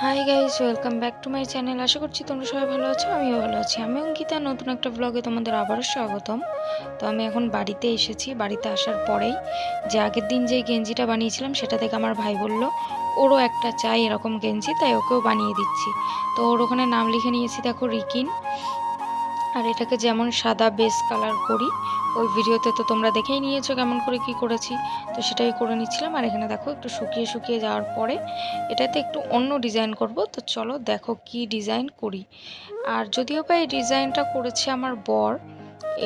High guys, welcome back to my channel. আশা করছি তোমরা সবাই ভালো আছো, আমিও ভালো আছি। আমি অঙ্কিতা, নতুন একটা ব্লগে তোমাদের আবারও স্বাগতম। তো আমি এখন বাড়িতে এসেছি। বাড়িতে আসার পরেই যে আগের দিন যে গেঞ্জিটা বানিয়েছিলাম সেটা থেকে আমার ভাই বলল ওরও একটা চাই এরকম গেঞ্জি, তাই ওকেও বানিয়ে দিচ্ছি। তো ওর ওখানে নাম লিখে নিয়েছি, দেখো রিকিন। আর এটাকে যেমন সাদা বেস কালার করি, ওই ভিডিওতে তো তোমরা দেখেই নিয়েছো কেমন করে কি করেছি, তো সেটাই করে নিচ্ছিলাম। আর এখানে দেখো একটু শুকিয়ে শুকিয়ে যাওয়ার পরে এটাতে একটু অন্য ডিজাইন করব। তো চলো দেখো কি ডিজাইন করি। আর যদিও বা এই ডিজাইনটা করেছে আমার বর,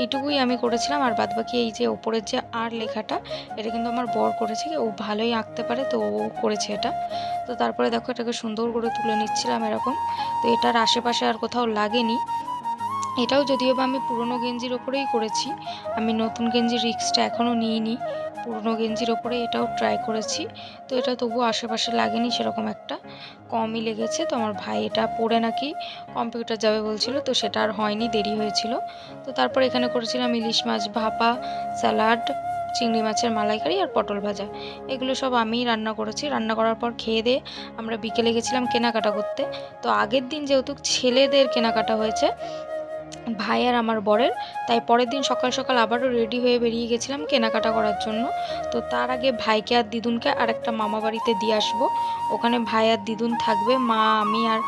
এইটুকুই আমি করেছিলাম। আর বাদবাকি এই যে ওপরের যে আর লেখাটা, এটা কিন্তু আমার বর করেছে। ও ভালোই আঁকতে পারে, তো ও করেছে এটা। তো তারপরে দেখো এটাকে সুন্দর করে তুলে নিচ্ছিলাম এরকম। তো এটার আশেপাশে আর কোথাও লাগেনি। এটাও যদিও বা আমি পুরনো গেঞ্জির ওপরেই করেছি, আমি নতুন গেঞ্জির রিস্কটা এখনও নিইনি। পুরনো গেঞ্জির ওপরে এটাও ট্রাই করেছি। তো এটা তবুও আশেপাশে লাগেনি, সেরকম একটা কমই লেগেছে। তো আমার ভাই এটা পরে নাকি কম্পিউটার যাবে বলছিল, তো সেটা আর হয়নি, দেরি হয়েছিল। তো তারপর এখানে করেছিলাম ইলিশ মাছ ভাপা, স্যালাড, চিংড়ি মাছের মালাইকারি আর পটল ভাজা। এগুলো সব আমিই রান্না করেছি। রান্না করার পর খেয়ে দিয়ে আমরা বিকেলে গেছিলাম কেনাকাটা করতে। তো আগের দিন যেহেতু ছেলেদের কেনাকাটা হয়েছে, ভাই আর আমার বরের, তাই পরের দিন সকাল সকাল আবারও রেডি হয়ে বেরিয়ে গেছিলাম কেনাকাটা করার জন্য। তো তার আগে ভাইকে আর দিদুনকে আর একটা মামা বাড়িতে দিয়ে আসবো। ওখানে ভাই আর দিদুন থাকবে, মা আমি আর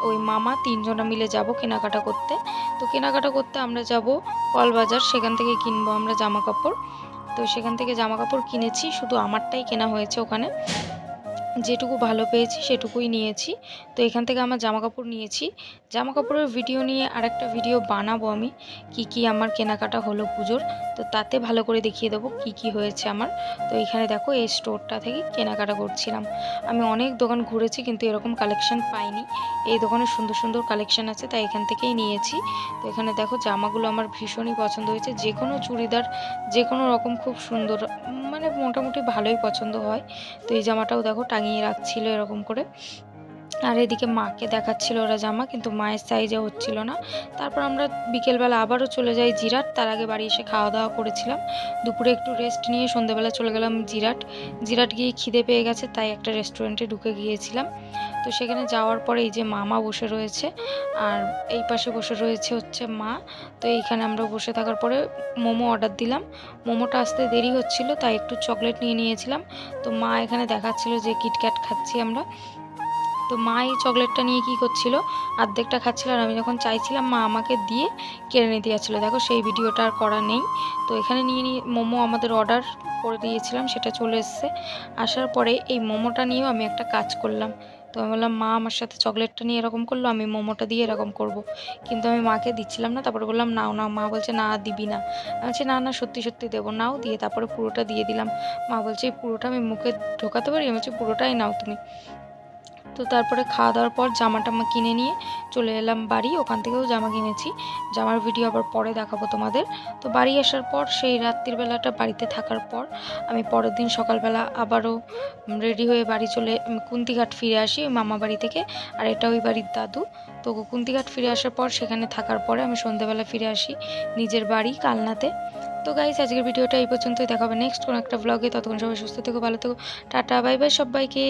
ওই মামা তিনজনা মিলে যাব কেনাকাটা করতে। তো কেনাকাটা করতে আমরা যাব কলবাজার, সেখান থেকে কিনবো আমরা জামা কাপড়। তো সেখান থেকে জামা কাপড় কিনেছি, শুধু আমারটাই কেনা হয়েছে ওখানে। যেটুকু ভালো পেয়েছি সেটুকুই নিয়েছি। তো এখান থেকে আমার জামা কাপড় নিয়েছি। জামা কাপড়ের ভিডিও নিয়ে আরেকটা ভিডিও বানাবো আমি, কি কি আমার কেনাকাটা হলো পুজোর। তো তাতে ভালো করে দেখিয়ে দেবো কি কি হয়েছে আমার। তো এখানে দেখো এই স্টোরটা থেকে কেনাকাটা করছিলাম। আমি অনেক দোকান ঘুরেছি কিন্তু এরকম কালেকশন পাইনি। এই দোকানে সুন্দর সুন্দর কালেকশন আছে, তাই এখান থেকেই নিয়েছি। তো এখানে দেখো জামাগুলো আমার ভীষণই পছন্দ হয়েছে। যে কোনো চুড়িদার যে কোনো রকম খুব সুন্দর, মানে মোটামুটি ভালোই পছন্দ হয়। তো এই জামাটাও দেখো টাঙিয়ে রাখছিল এরকম করে। আর এদিকে মাকে দেখাচ্ছিল ওরা জামা, কিন্তু মায়ের সাইজে হচ্ছিল না। তারপর আমরা বিকেলবেলা আবারও চলে যাই জিরাট। তার আগে বাড়ি এসে খাওয়া দাওয়া করেছিলাম। দুপুরে একটু রেস্ট নিয়ে সন্ধ্যেবেলা চলে গেলাম জিরাট। জিরাট গিয়ে খিদে পেয়ে গেছে, তাই একটা রেস্টুরেন্টে ঢুকে গিয়েছিলাম। তো সেখানে যাওয়ার পরে এই যে মামা বসে রয়েছে, আর এই পাশে বসে রয়েছে হচ্ছে মা। তো এইখানে আমরা বসে থাকার পরে মোমো অর্ডার দিলাম। মোমোটা আসতে দেরি হচ্ছিল, তাই একটু চকলেট নিয়ে নিয়েছিলাম। তো মা এখানে দেখাচ্ছিল যে কিটক্যাট খাচ্ছি আমরা। তো মা এই চকলেটটা নিয়ে কি করছিল, অর্ধেকটা খাচ্ছিল, আর আমি যখন চাইছিলাম মা আমাকে দিয়ে কেড়ে নিতে যাচ্ছিলো। দেখো সেই ভিডিওটা আর করা নেই। তো এখানে নিয়ে মোমো আমাদের অর্ডার করে দিয়েছিলাম, সেটা চলে এসছে। আসার পরে এই মোমোটা নিয়েও আমি একটা কাজ করলাম। তো আমি বললাম মা আমার সাথে চকলেটটা নিয়ে এরকম করলো, আমি মোমোটা দিয়ে এরকম করব। কিন্তু আমি মাকে দিচ্ছিলাম না। তারপরে বললাম নাও নাও, মা বলছে না দিবি না। আমি বলছি না না, সত্যি সত্যি দেবো, নাও। দিয়ে তারপরে পুরোটা দিয়ে দিলাম। মা বলছে এই পুরোটা আমি মুখে ঢোকাতে পারি? আমি বলছি পুরোটাই নাও তুমি। তো তারপরে খাওয়া দাওয়ার পর জামা টামা কিনে নিয়ে চলে এলাম বাড়ি। ওখান থেকেও জামা কিনেছি, জামার ভিডিও আবার পরে দেখাবো তোমাদের। তো বাড়ি আসার পর সেই রাত্রির বেলাটা বাড়িতে থাকার পর আমি পরের দিন সকালবেলা আবারও রেডি হয়ে বাড়ি চলে কুন্তিঘাট ফিরে আসি ওই মামা বাড়ি থেকে। আর এটা ওই বাড়ির দাদু। তো কুন্তিঘাট ফিরে আসার পর সেখানে থাকার পরে আমি সন্ধ্যাবেলা ফিরে আসি নিজের বাড়ি কালনাতে। তো গাইস, আজকের ভিডিওটা এই পর্যন্তই। দেখাবে নেক্সট কোনো একটা ব্লগে। ততক্ষণ সবাই সুস্থ থেকো, ভালো থেকো, টাটা বাই বাই সবাইকে।